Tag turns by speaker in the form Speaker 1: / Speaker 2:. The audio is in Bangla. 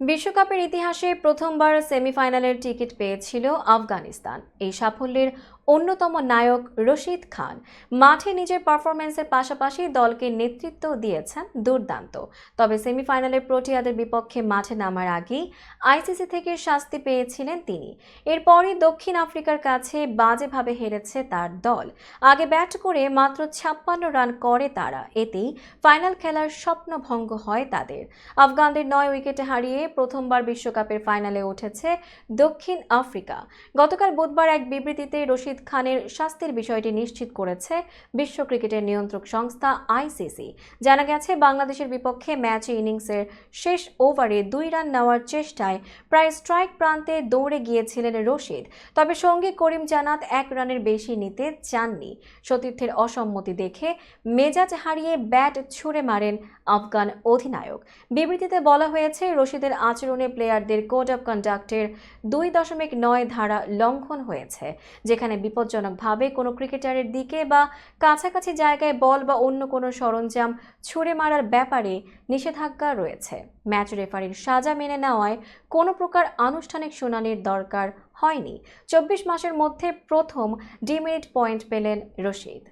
Speaker 1: বিশ্বকাপের ইতিহাসে প্রথমবার সেমিফাইনালের টিকিট পেয়েছিল আফগানিস্তান। এই সাফল্যের অন্যতম নায়ক রশিদ খান মাঠে নিজের পারফরম্যান্সের পাশাপাশি দলকে নেতৃত্ব দিয়েছেন দুর্দান্ত। তবে সেমিফাইনালে প্রোটিয়াদের বিপক্ষে মাঠে নামার আগেই আইসিসি থেকে শাস্তি পেয়েছিলেন তিনি। এরপরই দক্ষিণ আফ্রিকার কাছে বাজেভাবে হেরেছে তার দল। আগে ব্যাট করে মাত্র 56 রান করে তারা, এতেই ফাইনাল খেলার স্বপ্ন ভঙ্গ হয় তাদের। আফগানদের 9 উইকেটে হারিয়ে প্রথমবার বিশ্বকাপের ফাইনালে উঠেছে দক্ষিণ আফ্রিকা। গতকাল বুধবার এক বিবৃতিতে রশিদ খানের শাস্তির বিষয়টি নিশ্চিত করেছে বিশ্ব ক্রিকেটের নিয়ন্ত্রক সংস্থা আইসিসি। জানা গেছে, বাংলাদেশের বিপক্ষে ম্যাচে ইনিংসের শেষ ওভারে 2 রান নেওয়ার চেষ্টায় প্রায় স্ট্রাইক প্রান্তে দৌড়ে গিয়েছিলেন রশিদ। তবে সঙ্গী করিম জানাত 1 রানের বেশি নিতে চাননি। সতীর্থের অসম্মতি দেখে মেজাজ হারিয়ে ব্যাট ছুঁড়ে মারেন আফগান অধিনায়ক। বিবৃতিতে বলা হয়েছে, রশিদের আচরণে প্লেয়ারদের কোড অফ কন্ডাক্টের 2.9 ধারা লঙ্ঘন হয়েছে, যেখানে বিপজ্জনকভাবে কোনো ক্রিকেটারের দিকে বা কাছাকাছি জায়গায় বল বা অন্য কোনো সরঞ্জাম ছুঁড়ে মারার ব্যাপারে নিষেধাজ্ঞা রয়েছে। ম্যাচ রেফারির সাজা মেনে নেওয়ায় কোনো প্রকার আনুষ্ঠানিক শুনানির দরকার হয়নি। 24 মাসের মধ্যে প্রথম ডিমেরিট পয়েন্ট পেলেন রশিদ।